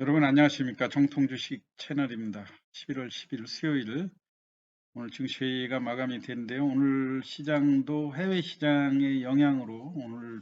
여러분 안녕하십니까? 정통주식 채널입니다. 11월 10일 수요일 오늘 증시가 마감이 됐는데요. 오늘 시장도 해외 시장의 영향으로 오늘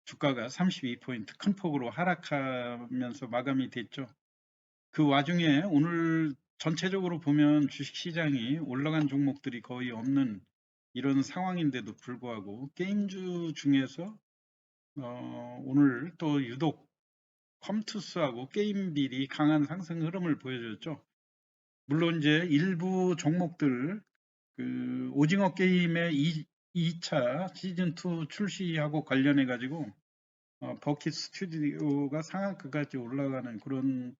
주가가 32포인트 큰 폭으로 하락하면서 마감이 됐죠. 그 와중에 오늘 전체적으로 보면 주식시장이 올라간 종목들이 거의 없는 이런 상황인데도 불구하고 게임주 중에서 오늘 또 유독 컴투스하고 게임빌이 강한 상승 흐름을 보여줬죠. 물론 이제 일부 종목들 그 오징어 게임의 2차 시즌 2 출시하고 관련해 가지고 버킷 스튜디오가 상한가까지 올라가는 그런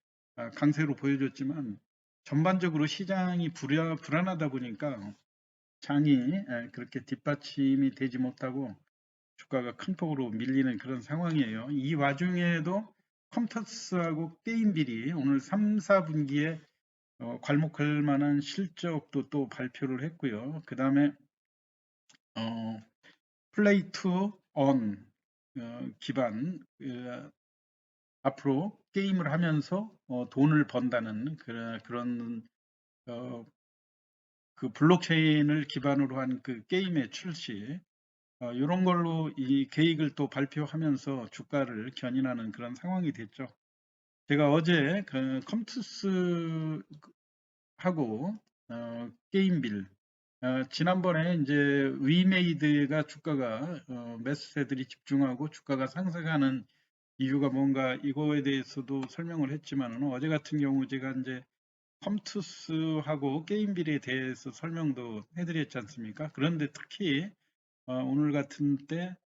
강세로 보여줬지만 전반적으로 시장이 불안하다 보니까 장이 그렇게 뒷받침이 되지 못하고 주가가 큰 폭으로 밀리는 그런 상황이에요. 이 와중에도 컴투스하고 게임빌이 오늘 3, 4분기에 괄목할 만한 실적도 또 발표를 했고요. 그 다음에 플레이 투 온 기반 앞으로 게임을 하면서 돈을 번다는 그런 그 블록체인을 기반으로 한 그 게임의 출시 이런 걸로 이 계획을 또 발표하면서 주가를 견인하는 그런 상황이 됐죠. 제가 어제 그 컴투스하고 게임빌 지난번에 이제 위메이드가 주가가 매수세들이 집중하고 주가가 상승하는 이유가 뭔가 이거에 대해서도 설명을 했지만 어제 같은 경우 제가 이제 컴투스하고 게임빌에 대해서 설명도 해드렸지 않습니까? 그런데 특히 오늘 같은 때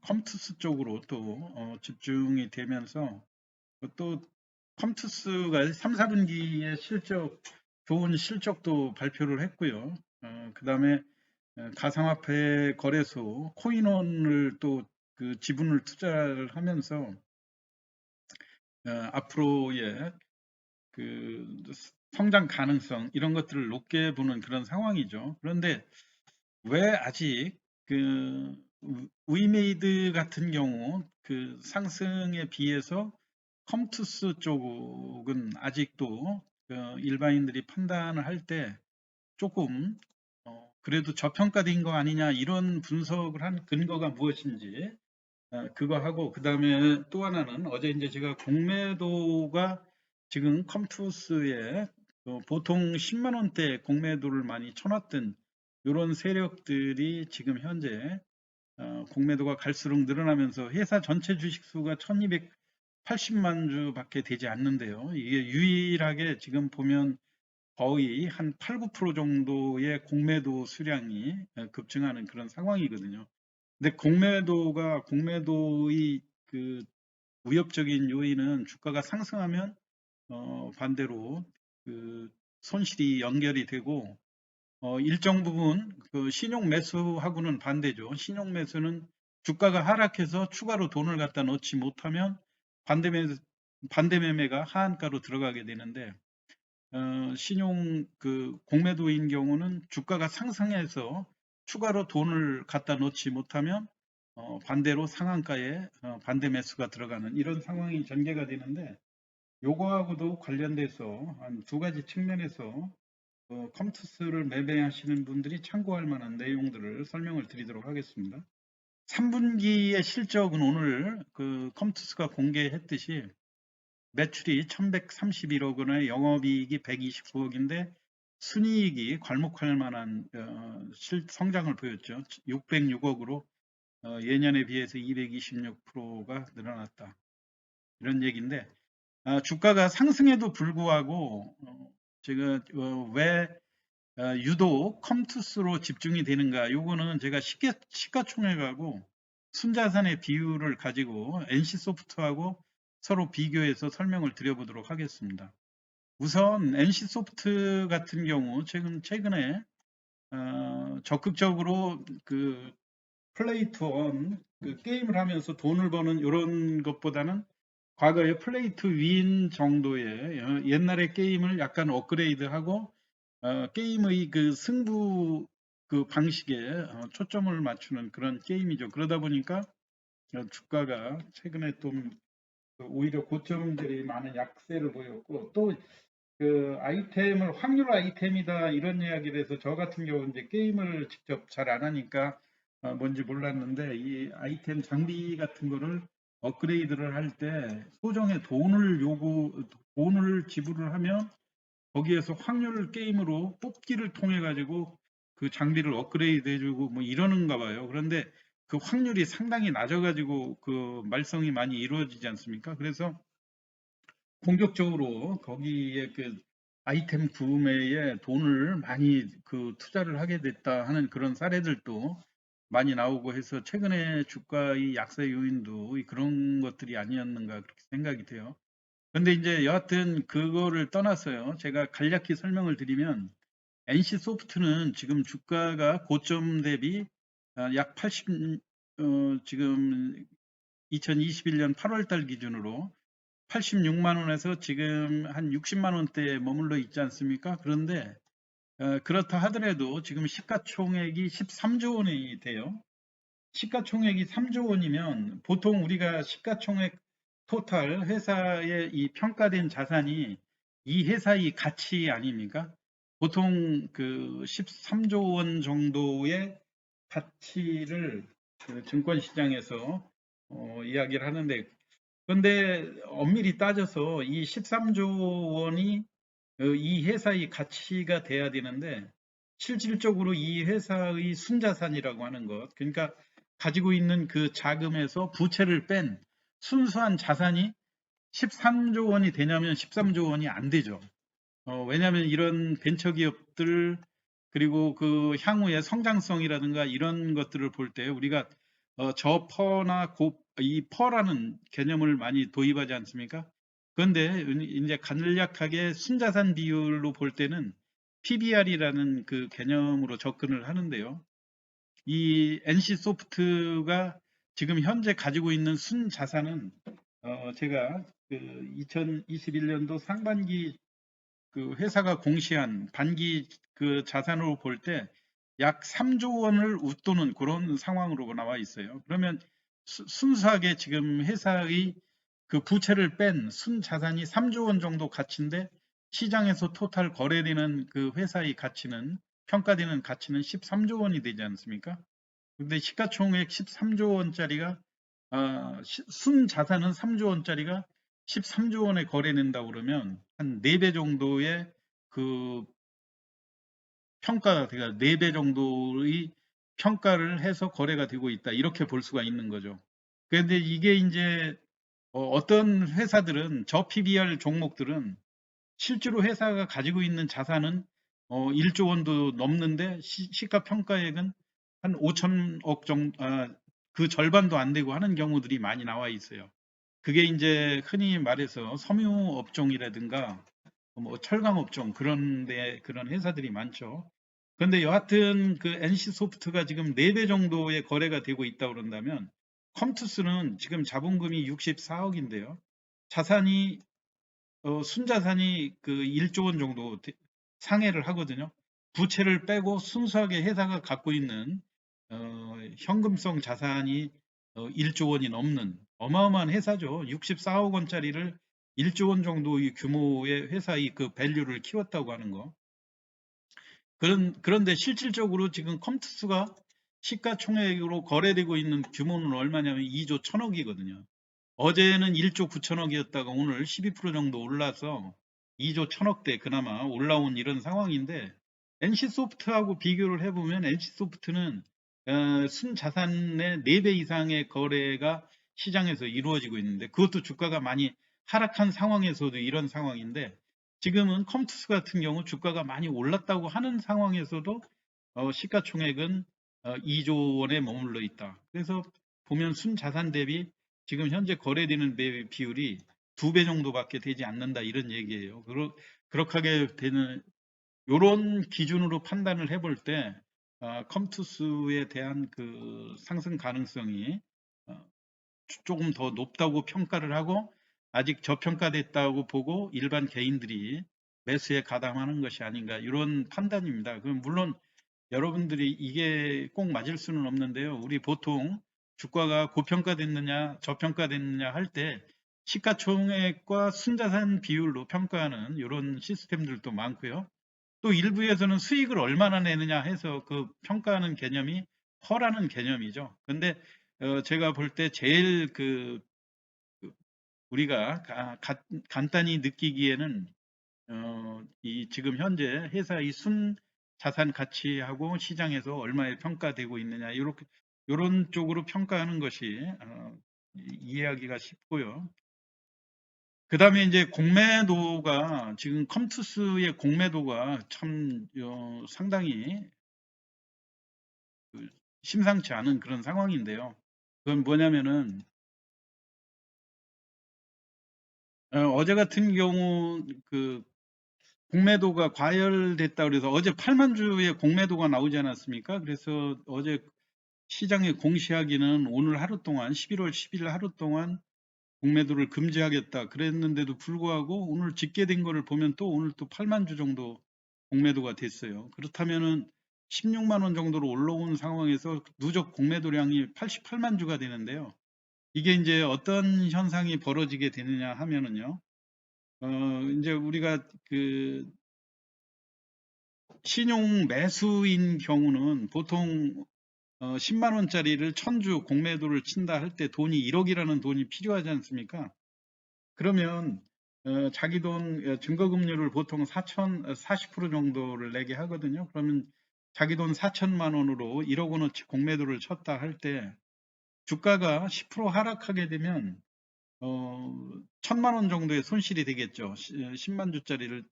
컴투스 쪽으로 또 집중이 되면서 또 컴투스가 3, 4분기에 좋은 실적도 발표를 했고요. 그 다음에 가상화폐 거래소 코인원을 또 그 지분을 투자를 하면서 앞으로의 그 성장 가능성 이런 것들을 높게 보는 그런 상황이죠. 그런데 왜 아직 그 위메이드 같은 경우 그 상승에 비해서 컴투스 쪽은 아직도 일반인들이 판단을 할 때 조금 그래도 저평가된 거 아니냐 이런 분석을 한 근거가 무엇인지 그거 하고 그 다음에 또 하나는 어제 이제 제가 공매도가 지금 컴투스에 보통 10만 원대 공매도를 많이 쳐놨던 이런 세력들이 지금 현재 공매도가 갈수록 늘어나면서 회사 전체 주식 수가 1280만 주밖에 되지 않는데요. 이게 유일하게 지금 보면 거의 한 8, 9% 정도의 공매도 수량이 급증하는 그런 상황이거든요. 근데 공매도의 그 위협적인 요인은 주가가 상승하면 반대로 그 손실이 연결이 되고 일정 부분 그 신용 매수하고는 반대죠. 신용 매수는 주가가 하락해서 추가로 돈을 갖다 넣지 못하면 반대 매매가 하한가로 들어가게 되는데 신용 그 공매도인 경우는 주가가 상승해서 추가로 돈을 갖다 놓지 못하면 반대로 상한가에 반대 매수가 들어가는 이런 상황이 전개가 되는데 요거하고도 관련돼서 한 두 가지 측면에서 컴투스를 매매하시는 분들이 참고할 만한 내용들을 설명을 드리도록 하겠습니다. 3분기의 실적은 오늘 그 컴투스가 공개했듯이 매출이 1131억 원에 영업이익이 129억인데 순이익이 괄목할 만한 성장을 보였죠. 606억으로 예년에 비해서 226%가 늘어났다. 이런 얘기인데 주가가 상승에도 불구하고 제가 왜 유독 컴투스로 집중이 되는가 요거는 제가 시가총액하고 순자산의 비율을 가지고 NC소프트하고 서로 비교해서 설명을 드려보도록 하겠습니다. 우선 NC소프트 같은 경우 최근에 적극적으로 그 플레이 투 원 그 게임을 하면서 돈을 버는 이런 것보다는 과거에 플레이 투 윈 정도의 옛날의 게임을 약간 업그레이드하고 게임의 그 승부 그 방식에 초점을 맞추는 그런 게임이죠. 그러다 보니까 주가가 최근에 좀 오히려 고점들이 많은 약세를 보였고, 또 그 아이템을 확률 아이템이다 이런 이야기를 해서 저 같은 경우 이제 게임을 직접 잘 안 하니까 뭔지 몰랐는데, 이 아이템 장비 같은 거를 업그레이드를 할 때 소정의 돈을 지불을 하면 거기에서 확률 게임으로 뽑기를 통해 가지고 그 장비를 업그레이드 해주고 뭐 이러는가 봐요. 그런데 그 확률이 상당히 낮아 가지고 그 말썽이 많이 이루어지지 않습니까? 그래서 공격적으로 거기에 그 아이템 구매에 돈을 많이 그 투자를 하게 됐다 하는 그런 사례들도 많이 나오고 해서 최근에 주가의 약세 요인도 그런 것들이 아니었는가 그렇게 생각이 돼요. 근데 이제 여하튼 그거를 떠났어요. 제가 간략히 설명을 드리면 NC 소프트는 지금 주가가 고점 대비 약 80, 지금 2021년 8월 달 기준으로 86만 원에서 지금 한 60만 원대에 머물러 있지 않습니까? 그런데 그렇다 하더라도 지금 시가총액이 13조 원이 돼요. 시가총액이 3조 원이면 보통 우리가 시가총액 토탈 회사의 이 평가된 자산이 이 회사의 가치 아닙니까? 보통 그 13조 원 정도의 가치를 그 증권시장에서 이야기를 하는데, 그런데 엄밀히 따져서 이 13조 원이 이 회사의 가치가 돼야 되는데, 실질적으로 이 회사의 순자산이라고 하는 것, 그러니까 가지고 있는 그 자금에서 부채를 뺀 순수한 자산이 13조 원이 되냐면 13조 원이 안 되죠. 왜냐하면 이런 벤처기업들, 그리고 그 향후의 성장성이라든가 이런 것들을 볼 때 우리가 저퍼나 이 퍼라는 개념을 많이 도입하지 않습니까? 그런데 이제 간략하게 순자산 비율로 볼 때는 PBR이라는 그 개념으로 접근을 하는데요. 이 NC소프트가 지금 현재 가지고 있는 순자산은 제가 그 2021년도 상반기 그 회사가 공시한 반기 그 자산으로 볼 때 약 3조 원을 웃도는 그런 상황으로 나와 있어요. 그러면 순수하게 지금 회사의 그 부채를 뺀 순자산이 3조 원 정도 가치인데, 시장에서 토탈 거래되는 그 회사의 가치는, 평가되는 가치는 13조 원이 되지 않습니까? 근데 시가총액 13조 원짜리가 순자산은 3조 원짜리가 13조 원에 거래된다고 그러면 한 4배 정도의 그 평가가, 그러니까 4배 정도의 평가를 해서 거래가 되고 있다, 이렇게 볼 수가 있는 거죠. 그런데 이게 이제 어떤 회사들은, 저 PBR 종목들은 실제로 회사가 가지고 있는 자산은 1조 원도 넘는데 시가평가액은 한 5천억 정도, 그 절반도 안 되고 하는 경우들이 많이 나와 있어요. 그게 이제 흔히 말해서 섬유업종이라든가 뭐 철강업종, 그런 회사들이 많죠. 그런데 여하튼 그 NC소프트가 지금 4배 정도의 거래가 되고 있다고 그런다면, 컴투스는 지금 자본금이 64억인데요. 자산이 순자산이 그 1조 원 정도 상회를 하거든요. 부채를 빼고 순수하게 회사가 갖고 있는 현금성 자산이 1조 원이 넘는 어마어마한 회사죠. 64억 원짜리를 1조 원 정도의 규모의 회사의 그 밸류를 키웠다고 하는 거. 그런데 실질적으로 지금 컴투스가 시가총액으로 거래되고 있는 규모는 얼마냐면 2조 1천억이거든요. 어제는 1조 9천억이었다가 오늘 12% 정도 올라서 2조 1천억대 그나마 올라온 이런 상황인데, NC소프트하고 비교를 해보면 NC소프트는 순자산의 4배 이상의 거래가 시장에서 이루어지고 있는데, 그것도 주가가 많이 하락한 상황에서도 이런 상황인데, 지금은 컴투스 같은 경우 주가가 많이 올랐다고 하는 상황에서도 시가총액은 2조 원에 머물러 있다. 그래서 보면 순자산 대비 지금 현재 거래되는 비율이 2배 정도밖에 되지 않는다, 이런 얘기예요. 그렇게 하게 되는, 이런 기준으로 판단을 해볼 때 컴투스에 대한 그 상승 가능성이 어, 조금 더 높다고 평가를 하고, 아직 저평가됐다고 보고 일반 개인들이 매수에 가담하는 것이 아닌가, 이런 판단입니다. 그럼 물론 여러분들이 이게 꼭 맞을 수는 없는데요. 우리 보통 주가가 고평가됐느냐 저평가됐느냐 할 때 시가총액과 순자산 비율로 평가하는 이런 시스템들도 많고요. 또 일부에서는 수익을 얼마나 내느냐 해서 그 평가하는 개념이 퍼라는 개념이죠. 근데 제가 볼 때 제일 우리가 간단히 느끼기에는 이 지금 현재 회사의 순 자산 가치하고 시장에서 얼마에 평가되고 있느냐 이렇게 이런 쪽으로 평가하는 것이 이해하기가 쉽고요. 그 다음에 이제 공매도가 지금 컴투스의 공매도가 참 상당히 그 심상치 않은 그런 상황인데요. 그건 뭐냐면은 어제 같은 경우 그 공매도가 과열됐다 그래서 어제 8만 주의 공매도가 나오지 않았습니까? 그래서 어제 시장에 공시하기는 오늘 하루 동안 11월 10일 하루 동안 공매도를 금지하겠다 그랬는데도 불구하고 오늘 집계된 거를 보면 또 오늘 또 8만 주 정도 공매도가 됐어요. 그렇다면은 16만 원 정도로 올라온 상황에서 누적 공매도량이 88만 주가 되는데요. 이게 이제 어떤 현상이 벌어지게 되느냐 하면은요. 이제 우리가 그 신용 매수인 경우는 보통 10만 원짜리를 1000주 공매도를 친다 할 때 돈이 1억이라는 돈이 필요하지 않습니까? 그러면 자기 돈 증거금리를 보통 40% 정도를 내게 하거든요. 그러면 자기 돈 4천만 원으로 1억 원어치 공매도를 쳤다 할 때 주가가 10% 하락하게 되면 1000만 원 정도의 손실이 되겠죠. 10만 주짜리를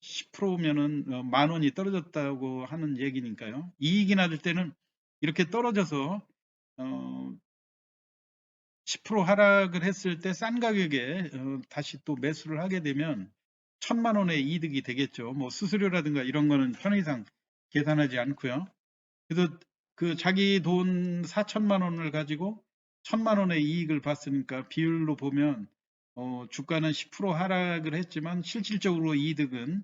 10%면은 만 원이 떨어졌다고 하는 얘기니까요. 이익이 날 때는 이렇게 떨어져서 10% 하락을 했을 때 싼 가격에 다시 또 매수를 하게 되면 1000만 원의 이득이 되겠죠. 뭐 수수료라든가 이런 거는 편의상 계산하지 않고요. 그래서 그 자기 돈 4천만 원을 가지고 1000만 원의 이익을 봤으니까 비율로 보면 주가는 10% 하락을 했지만 실질적으로 이득은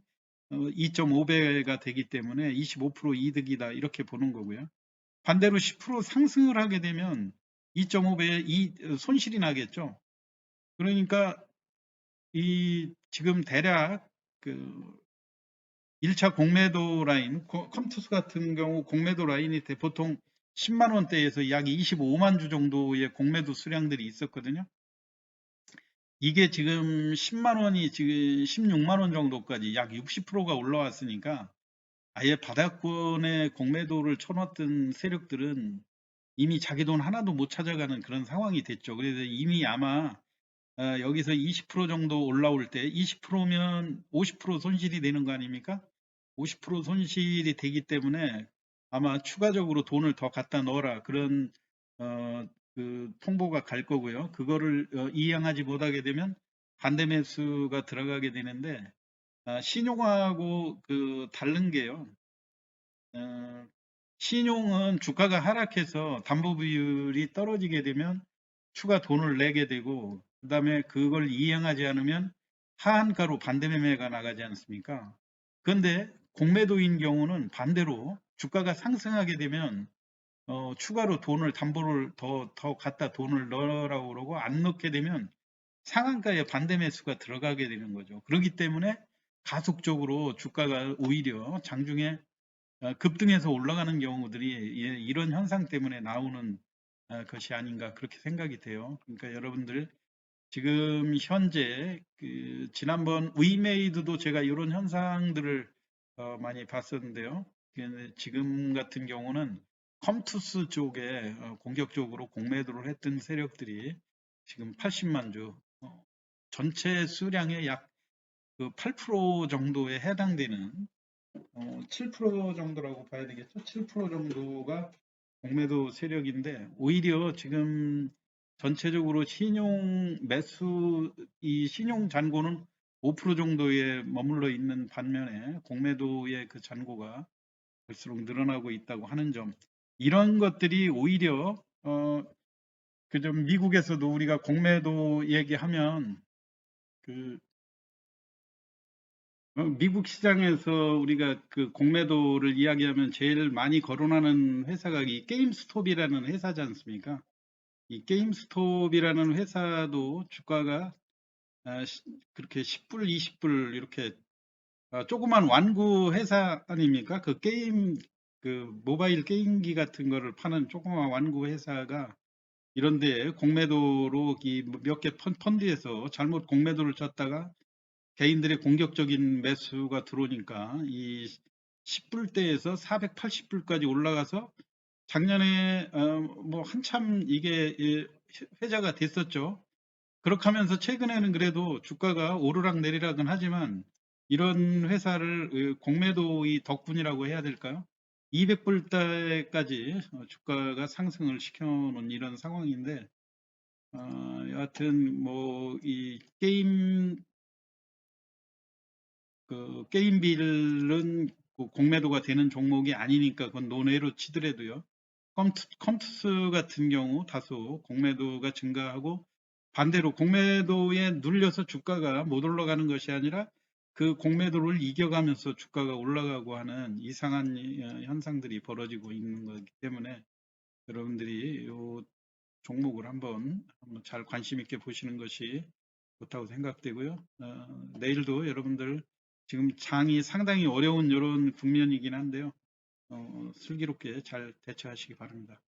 2.5배가 되기 때문에 25% 이득이다 이렇게 보는 거고요. 반대로 10% 상승을 하게 되면 2.5배의 손실이 나겠죠. 그러니까 이 지금 대략 그 1차 공매도 라인, 컴투스 같은 경우 공매도 라인이 보통 10만 원대에서 약 25만 주 정도의 공매도 수량들이 있었거든요. 이게 지금 10만 원이 지금 16만 원 정도까지 약 60%가 올라왔으니까 아예 바닥권에 공매도를 쳐놨던 세력들은 이미 자기 돈 하나도 못 찾아가는 그런 상황이 됐죠. 그래서 이미 아마 여기서 20% 정도 올라올 때 20%면 50% 손실이 되는 거 아닙니까? 50% 손실이 되기 때문에 아마 추가적으로 돈을 더 갖다 넣어라 그런 그 통보가 갈 거고요. 그거를 이행하지 못하게 되면 반대 매수가 들어가게 되는데 신용하고 그 다른 게요. 어, 신용은 주가가 하락해서 담보 비율이 떨어지게 되면 추가 돈을 내게 되고 그다음에 그걸 이행하지 않으면 하한가로 반대 매매가 나가지 않습니까? 그런데 공매도인 경우는 반대로 주가가 상승하게 되면 추가로 돈을 담보를 더 갖다 돈을 넣으라고 그러고 안 넣게 되면 상한가에 반대 매수가 들어가게 되는 거죠. 그렇기 때문에 가속적으로 주가가 오히려 장중에 급등해서 올라가는 경우들이 이런 현상 때문에 나오는 것이 아닌가 그렇게 생각이 돼요. 그러니까 여러분들 지금 현재 지난번 위메이드도 제가 이런 현상들을 많이 봤었는데요. 지금 같은 경우는 컴투스 쪽에 공격적으로 공매도를 했던 세력들이 지금 80만 주 전체 수량의 약 8% 정도에 해당되는 7% 정도라고 봐야 되겠죠. 7% 정도가 공매도 세력인데 오히려 지금 전체적으로 신용 매수 이 신용 잔고는 5% 정도에 머물러 있는 반면에 공매도의 그 잔고가 갈수록 늘어나고 있다고 하는 점 이런 것들이 오히려 그 좀 미국에서도 우리가 공매도 얘기하면 그 미국 시장에서 우리가 그 공매도를 이야기하면 제일 많이 거론하는 회사가 이 게임스톱이라는 회사지 않습니까? 이 게임스톱이라는 회사도 주가가 그렇게 10불, 20불 이렇게 조그만 완구 회사 아닙니까? 그 게임, 그 모바일 게임기 같은 거를 파는 조그만 완구 회사가 이런데 공매도로 몇 개 펀드에서 잘못 공매도를 쳤다가 개인들의 공격적인 매수가 들어오니까 이 10불대에서 480불까지 올라가서 작년에 뭐 한참 이게 회자가 됐었죠. 그렇게 하면서 최근에는 그래도 주가가 오르락 내리락은 하지만 이런 회사를 공매도의 덕분이라고 해야 될까요? 200불대까지 주가가 상승을 시켜놓은 이런 상황인데 여하튼 뭐 이 게임빌은 그 공매도가 되는 종목이 아니니까 그건 논외로 치더라도요. 컴투스 같은 경우 다소 공매도가 증가하고 반대로 공매도에 눌려서 주가가 못 올라가는 것이 아니라 그 공매도를 이겨가면서 주가가 올라가고 하는 이상한 현상들이 벌어지고 있는 거기 때문에 여러분들이 이 종목을 한번 잘 관심 있게 보시는 것이 좋다고 생각되고요. 내일도 여러분들 지금 장이 상당히 어려운 이런 국면이긴 한데요. 슬기롭게 잘 대처하시기 바랍니다.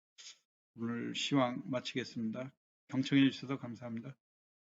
오늘 시황 마치겠습니다. 경청해 주셔서 감사합니다.